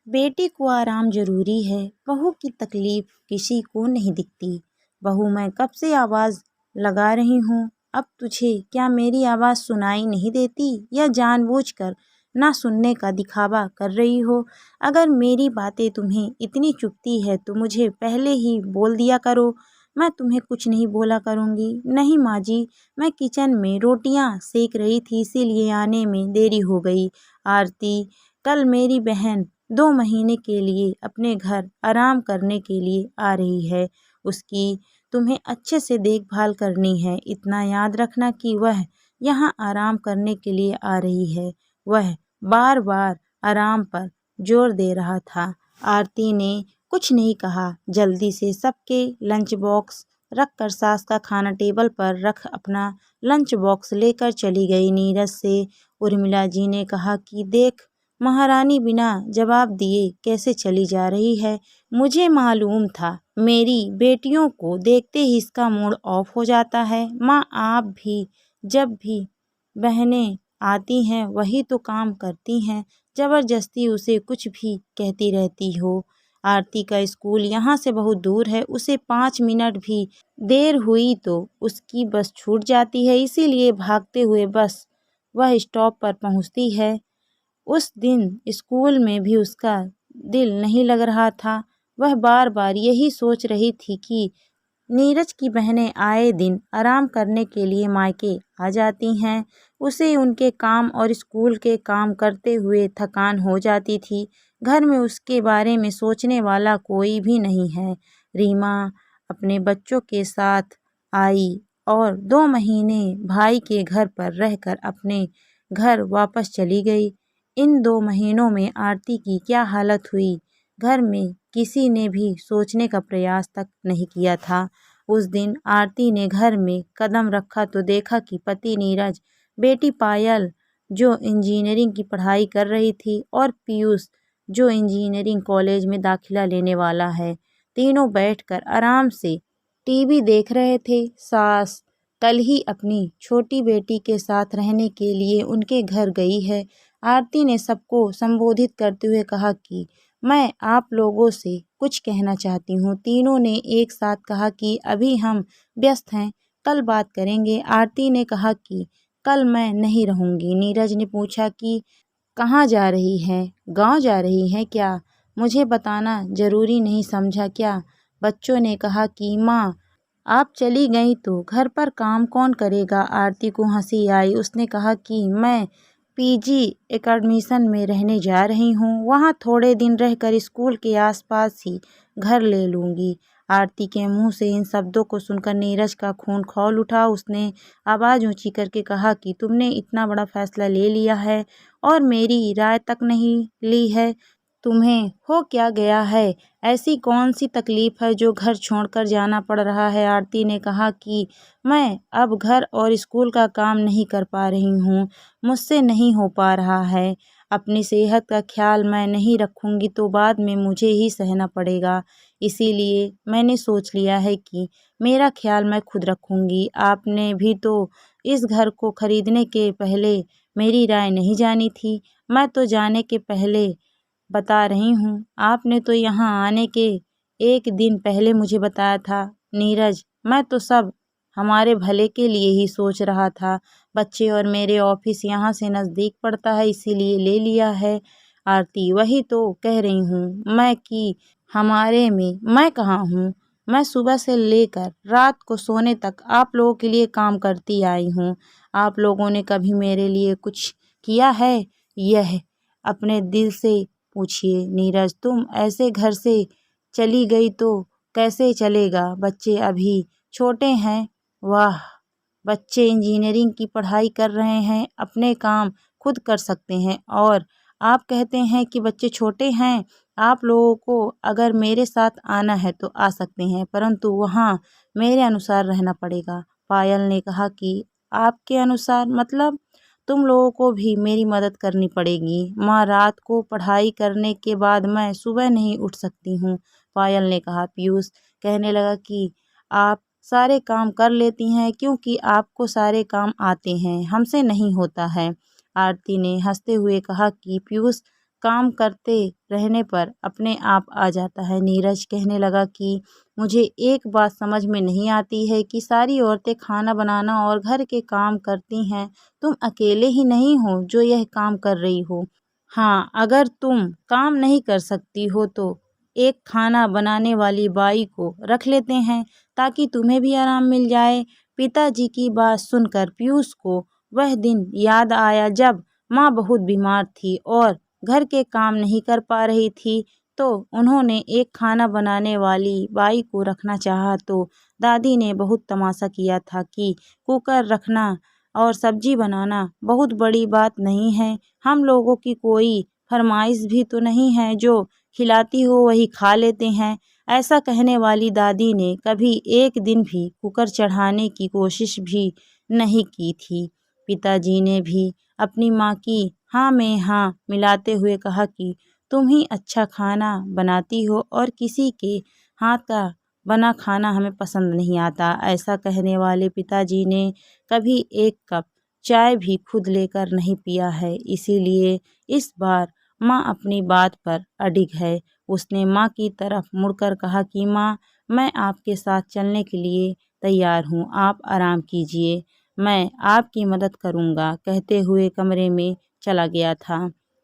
बेटी को आराम जरूरी है, बहू की तकलीफ किसी को नहीं दिखती। बहू मैं कब से आवाज़ लगा रही हूँ, अब तुझे क्या मेरी आवाज़ सुनाई नहीं देती या जानबूझकर ना सुनने का दिखावा कर रही हो? अगर मेरी बातें तुम्हें इतनी चुभती है तो मुझे पहले ही बोल दिया करो, मैं तुम्हें कुछ नहीं बोला करूँगी। नहीं माँ जी, मैं किचन में रोटियाँ सेक रही थी इसीलिए आने में देरी हो गई। आरती, कल मेरी बहन 2 महीने के लिए अपने घर आराम करने के लिए आ रही है। उसकी तुम्हें अच्छे से देखभाल करनी है। इतना याद रखना कि वह यहाँ आराम करने के लिए आ रही है। वह बार बार आराम पर जोर दे रहा था। आरती ने कुछ नहीं कहा। जल्दी से सबके लंच बॉक्स रख कर सास का खाना टेबल पर रख अपना लंच बॉक्स लेकर चली गई। नीरज से उर्मिला जी ने कहा कि देख, महारानी बिना जवाब दिए कैसे चली जा रही है। मुझे मालूम था, मेरी बेटियों को देखते ही इसका मूड ऑफ हो जाता है। माँ, आप भी जब भी बहनें आती हैं वही तो काम करती हैं, जबरदस्ती उसे कुछ भी कहती रहती हो। आरती का स्कूल यहाँ से बहुत दूर है, उसे 5 मिनट भी देर हुई तो उसकी बस छूट जाती है, इसीलिए भागते हुए बस वह स्टॉप पर पहुँचती है। उस दिन स्कूल में भी उसका दिल नहीं लग रहा था। वह बार बार यही सोच रही थी कि नीरज की बहनें आए दिन आराम करने के लिए मायके आ जाती हैं। उसे उनके काम और स्कूल के काम करते हुए थकान हो जाती थी। घर में उसके बारे में सोचने वाला कोई भी नहीं है। रीमा अपने बच्चों के साथ आई और 2 महीने भाई के घर पर रहकर अपने घर वापस चली गई। इन 2 महीनों में आरती की क्या हालत हुई, घर में किसी ने भी सोचने का प्रयास तक नहीं किया था। उस दिन आरती ने घर में कदम रखा तो देखा कि पति नीरज, बेटी पायल जो इंजीनियरिंग की पढ़ाई कर रही थी और पीयूष जो इंजीनियरिंग कॉलेज में दाखिला लेने वाला है, तीनों बैठकर आराम से टीवी देख रहे थे। सास कल ही अपनी छोटी बेटी के साथ रहने के लिए उनके घर गई है। आरती ने सबको संबोधित करते हुए कहा कि मैं आप लोगों से कुछ कहना चाहती हूँ। तीनों ने एक साथ कहा कि अभी हम व्यस्त हैं, कल बात करेंगे। आरती ने कहा कि कल मैं नहीं रहूँगी। नीरज ने पूछा कि कहाँ जा रही हैं? गांव जा रही हैं क्या? मुझे बताना जरूरी नहीं समझा क्या? बच्चों ने कहा कि माँ, आप चली गई तो घर पर काम कौन करेगा? आरती को हंसी आई। उसने कहा कि मैं पीजी एकेडमिशन में रहने जा रही हूँ, वहाँ थोड़े दिन रहकर स्कूल के आसपास ही घर ले लूँगी। आरती के मुंह से इन शब्दों को सुनकर नीरज का खून खौल उठा। उसने आवाज़ ऊंची करके कहा कि तुमने इतना बड़ा फैसला ले लिया है और मेरी राय तक नहीं ली है। तुम्हें हो क्या गया है? ऐसी कौन सी तकलीफ है जो घर छोड़कर जाना पड़ रहा है? आरती ने कहा कि मैं अब घर और स्कूल का काम नहीं कर पा रही हूँ, मुझसे नहीं हो पा रहा है। अपनी सेहत का ख्याल मैं नहीं रखूँगी तो बाद में मुझे ही सहना पड़ेगा। इसीलिए मैंने सोच लिया है कि मेरा ख्याल मैं खुद रखूँगी। आपने भी तो इस घर को खरीदने के पहले मेरी राय नहीं जानी थी। मैं तो जाने के पहले बता रही हूँ, आपने तो यहाँ आने के 1 दिन पहले मुझे बताया था। नीरज, मैं तो सब हमारे भले के लिए ही सोच रहा था। बच्चे और मेरे ऑफिस यहाँ से नज़दीक पड़ता है इसीलिए ले लिया है। आरती, वही तो कह रही हूँ मैं कि हमारे में मैं कहाँ हूँ? मैं सुबह से लेकर रात को सोने तक आप लोगों के लिए काम करती आई हूँ। आप लोगों ने कभी मेरे लिए कुछ किया है? यह अपने दिल से पूछिए। नीरज, तुम ऐसे घर से चली गई तो कैसे चलेगा? बच्चे अभी छोटे हैं। वाह, बच्चे इंजीनियरिंग की पढ़ाई कर रहे हैं, अपने काम खुद कर सकते हैं और आप कहते हैं कि बच्चे छोटे हैं। आप लोगों को अगर मेरे साथ आना है तो आ सकते हैं, परंतु वहाँ मेरे अनुसार रहना पड़ेगा। पायल ने कहा कि आपके अनुसार मतलब? तुम लोगों को भी मेरी मदद करनी पड़ेगी। माँ, रात को पढ़ाई करने के बाद मैं सुबह नहीं उठ सकती हूँ, पायल ने कहा। पीयूष कहने लगा कि आप सारे काम कर लेती हैं क्योंकि आपको सारे काम आते हैं, हमसे नहीं होता है। आरती ने हंसते हुए कहा कि पीयूष, काम करते रहने पर अपने आप आ जाता है। नीरज कहने लगा कि मुझे एक बात समझ में नहीं आती है कि सारी औरतें खाना बनाना और घर के काम करती हैं, तुम अकेले ही नहीं हो जो यह काम कर रही हो। हाँ, अगर तुम काम नहीं कर सकती हो तो एक खाना बनाने वाली बाई को रख लेते हैं ताकि तुम्हें भी आराम मिल जाए। पिताजी की बात सुनकर पीयूष को वह दिन याद आया जब माँ बहुत बीमार थी और घर के काम नहीं कर पा रही थी, तो उन्होंने एक खाना बनाने वाली बाई को रखना चाहा तो दादी ने बहुत तमाशा किया था कि कुकर रखना और सब्जी बनाना बहुत बड़ी बात नहीं है, हम लोगों की कोई फरमाइश भी तो नहीं है, जो खिलाती हो वही खा लेते हैं। ऐसा कहने वाली दादी ने कभी एक दिन भी कुकर चढ़ाने की कोशिश भी नहीं की थी। पिताजी ने भी अपनी माँ की हाँ में हाँ मिलाते हुए कहा कि तुम ही अच्छा खाना बनाती हो और किसी के हाथ का बना खाना हमें पसंद नहीं आता। ऐसा कहने वाले पिताजी ने कभी एक कप चाय भी खुद लेकर नहीं पिया है, इसीलिए इस बार माँ अपनी बात पर अडिग है। उसने माँ की तरफ मुड़कर कहा कि माँ, मैं आपके साथ चलने के लिए तैयार हूँ, आप आराम कीजिए, मैं आपकी मदद करूँगा। कहते हुए कमरे में चला गया था।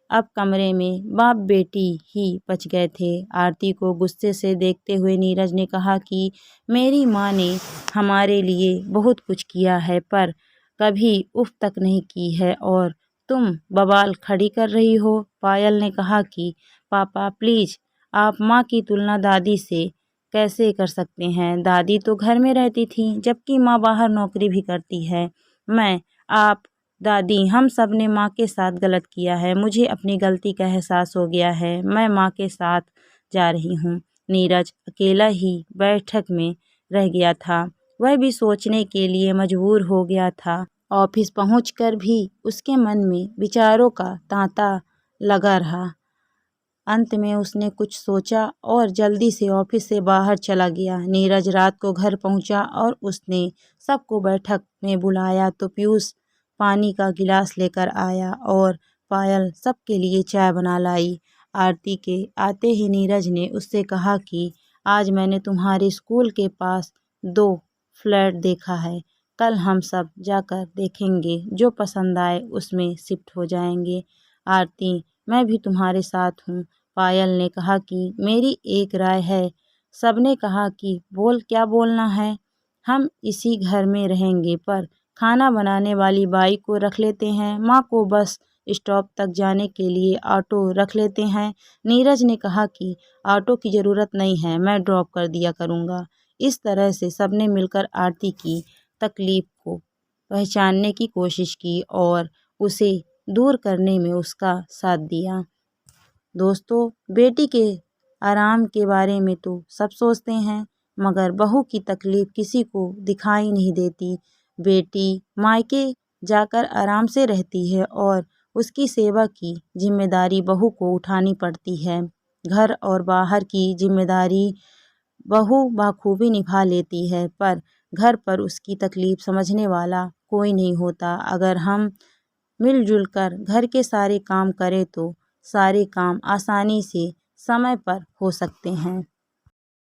अब कमरे में बाप बेटी ही बच गए थे। आरती को गुस्से से देखते हुए नीरज ने कहा कि मेरी माँ ने हमारे लिए बहुत कुछ किया है पर कभी उफ तक नहीं की है और तुम बवाल खड़ी कर रही हो। पायल ने कहा कि पापा प्लीज़, आप माँ की तुलना दादी से कैसे कर सकते हैं? दादी तो घर में रहती थी जबकि माँ बाहर नौकरी भी करती है। मैं, आप, दादी, हम सब ने माँ के साथ गलत किया है। मुझे अपनी गलती का एहसास हो गया है। मैं माँ के साथ जा रही हूँ। नीरज अकेला ही बैठक में रह गया था। वह भी सोचने के लिए मजबूर हो गया था। ऑफिस पहुंचकर भी उसके मन में विचारों का तांता लगा रहा। अंत में उसने कुछ सोचा और जल्दी से ऑफिस से बाहर चला गया। नीरज रात को घर पहुंचा और उसने सबको बैठक में बुलाया तो पीयूष पानी का गिलास लेकर आया और पायल सबके लिए चाय बना लाई। आरती के आते ही नीरज ने उससे कहा कि आज मैंने तुम्हारे स्कूल के पास 2 फ्लैट देखा है, कल हम सब जाकर देखेंगे, जो पसंद आए उसमें शिफ्ट हो जाएंगे। आरती, मैं भी तुम्हारे साथ हूँ। पायल ने कहा कि मेरी एक राय है। सबने कहा कि बोल, क्या बोलना है? हम इसी घर में रहेंगे पर खाना बनाने वाली बाई को रख लेते हैं, माँ को बस स्टॉप तक जाने के लिए ऑटो रख लेते हैं। नीरज ने कहा कि ऑटो की ज़रूरत नहीं है, मैं ड्रॉप कर दिया करूँगा। इस तरह से सबने मिलकर आरती की तकलीफ को पहचानने की कोशिश की और उसे दूर करने में उसका साथ दिया। दोस्तों, बेटी के आराम के बारे में तो सब सोचते हैं मगर बहू की तकलीफ किसी को दिखाई नहीं देती। बेटी मायके जाकर आराम से रहती है और उसकी सेवा की जिम्मेदारी बहू को उठानी पड़ती है। घर और बाहर की जिम्मेदारी बहू बखूबी निभा लेती है पर घर पर उसकी तकलीफ समझने वाला कोई नहीं होता। अगर हम मिलजुल कर घर के सारे काम करें तो सारे काम आसानी से समय पर हो सकते हैं।